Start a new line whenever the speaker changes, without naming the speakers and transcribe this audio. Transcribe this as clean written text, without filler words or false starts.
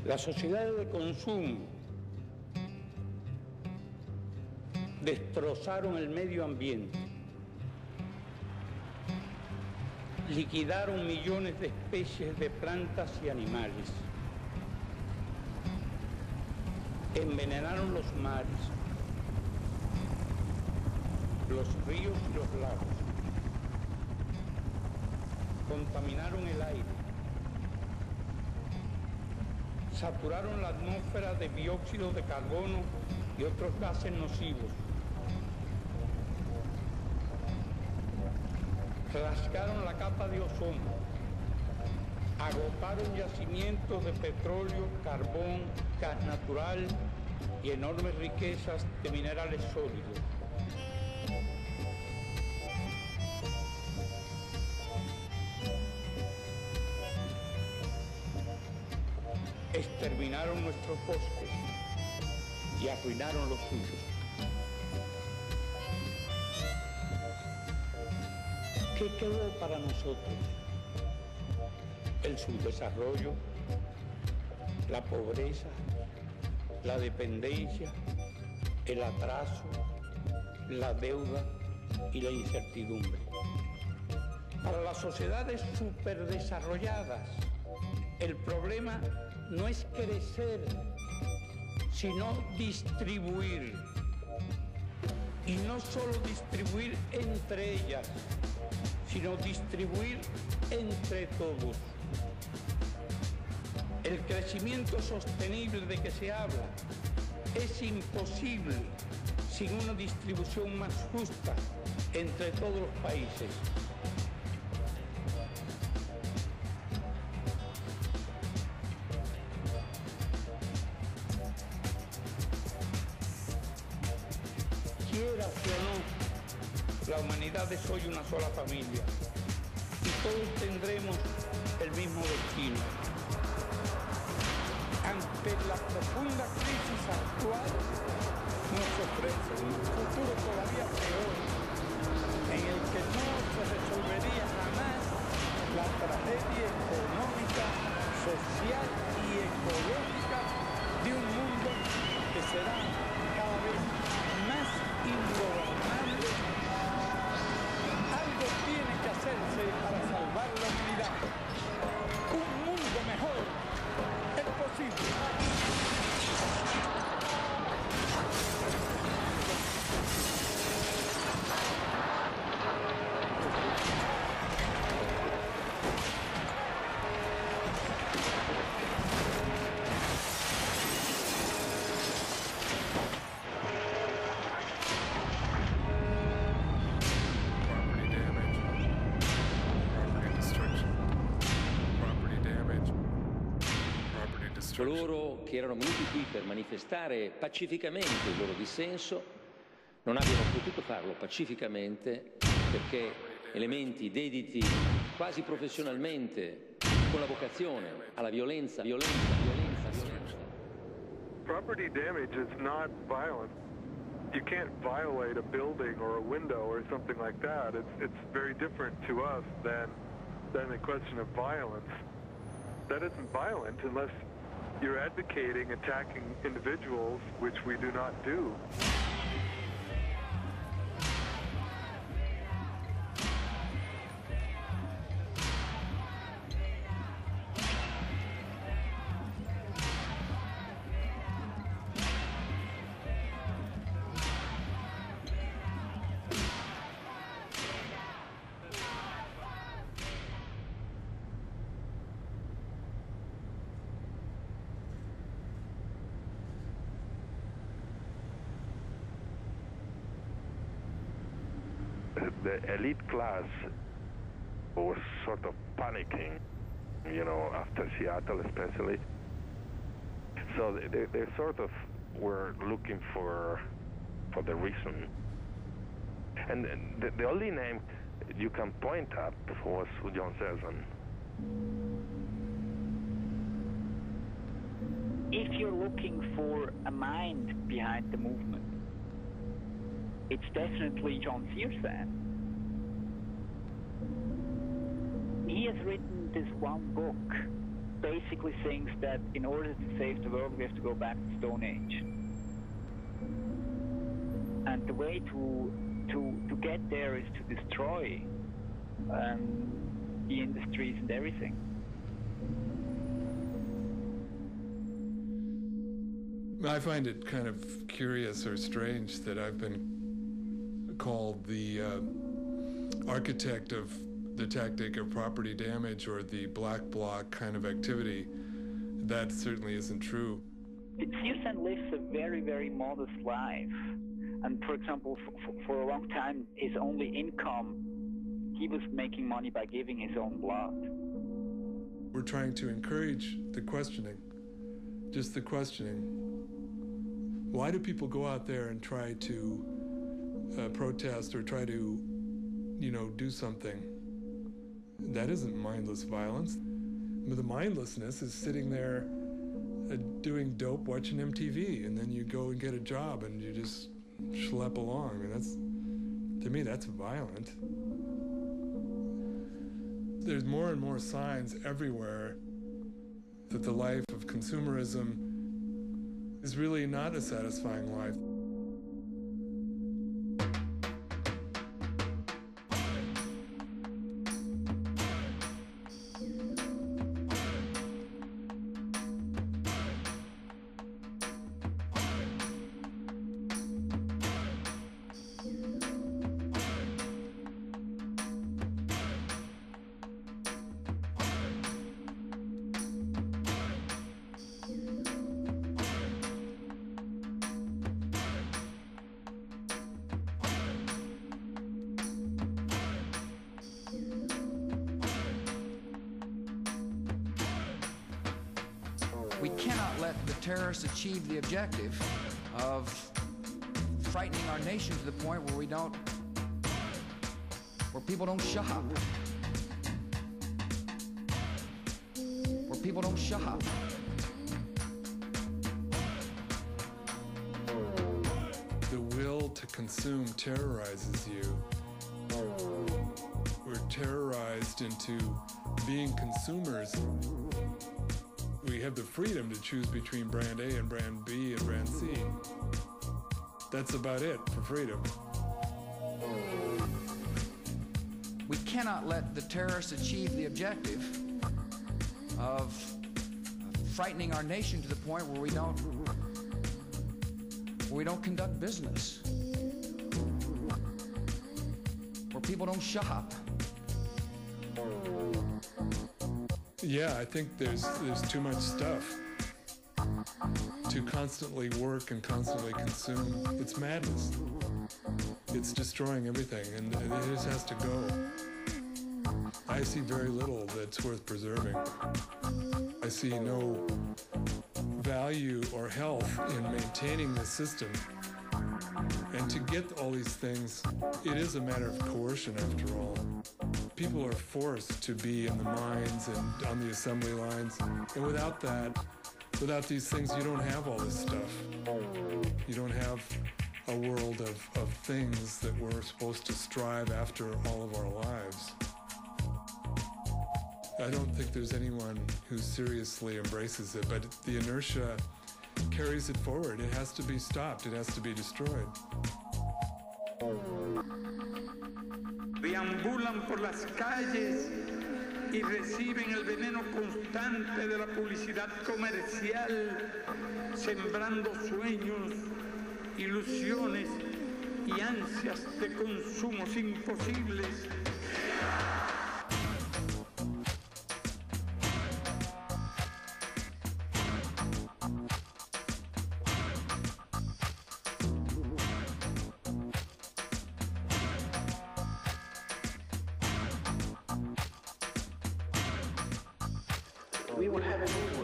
Las sociedades de consumo destrozaron el medio ambiente, liquidaron millones de especies de plantas y animales, envenenaron los mares, los ríos y los lagos, contaminaron el aire, saturaron la atmósfera de dióxido de carbono y otros gases nocivos, rasgaron la capa de ozono, agotaron yacimientos de petróleo, carbón, gas natural y enormes riquezas de minerales sólidos. Exterminaron nuestros bosques y arruinaron los suyos. ¿Qué quedó para nosotros? El subdesarrollo, la pobreza, la dependencia, el atraso, la deuda y la incertidumbre. Para las sociedades superdesarrolladas, el problema no es crecer, sino distribuir. Y no solo distribuir entre ellas, sino distribuir entre todos. El crecimiento sostenible de que se habla es imposible sin una distribución más justa entre todos los países. Quieras o no, la humanidad es hoy una sola familia y todos tendremos el mismo destino. Ante la profunda crisis actual, nos ofrece un futuro todavía peor, en el que no se resolvería jamás la tragedia económica, social y ecológica de un mundo que será cada vez más ingobernable. Algo tiene que hacerse para salvar la humanidad. Un mundo mejor es posible.
Coloro che erano venuti qui per manifestare pacificamente il loro dissenso non abbiano potuto farlo pacificamente perché elementi dediti quasi professionalmente con la vocazione alla violenza.
Property damage is not violent. You can't violate a building or a window or something like that. It's very different to us than a question of violence. That isn't violent unless you're advocating attacking individuals, which we do not do. The elite class was sort of panicking, you know, after Seattle especially. So they sort of were looking for the reason. And the only name you can point at was John Selson.
If you're looking for a mind behind the movement, it's definitely John Searson. He has written this one book basically thinks that in order to save the world, we have to go back to Stone Age. And the way to get there is to destroy the industries and everything.
I find it kind of curious or strange that I've been called the architect of the tactic of property damage or the black bloc kind of activity. That certainly isn't true.
Searson lives a very, very modest life. And for example, for a long time, his only income, he was making money by giving his own blood.
We're trying to encourage the questioning, just the questioning. Why do people go out there and try to protest or try to, do something? That isn't mindless violence. The mindlessness is sitting there doing dope, watching MTV, and then you go and get a job and you just schlep along. I mean, to me, that's violent. There's more and more signs everywhere that the life of consumerism is really not a satisfying life.
We cannot let the terrorists achieve the objective of frightening our nation to the point where people don't shop. Where people don't shop.
The will to consume terrorizes you. We're terrorized into being consumers. We have the freedom to choose between brand A and brand B and brand C. That's about it for freedom.
We cannot let the terrorists achieve the objective of frightening our nation to the point where we don't conduct business, where people don't shop.
Yeah, I think there's too much stuff to constantly work and constantly consume. It's madness. It's destroying everything, and it just has to go. I see very little that's worth preserving. I see no value or health in maintaining the system. And to get all these things, it is a matter of coercion after all. People are forced to be in the mines and on the assembly lines. And without that, without these things, you don't have all this stuff. You don't have a world of things that we're supposed to strive after all of our lives. I don't think there's anyone who seriously embraces it, but the inertia carries it forward. It has to be stopped. It has to be destroyed.
Deambulan por las calles y reciben el veneno constante de la publicidad comercial, sembrando sueños, ilusiones y ansias de consumos imposibles.
We will have a new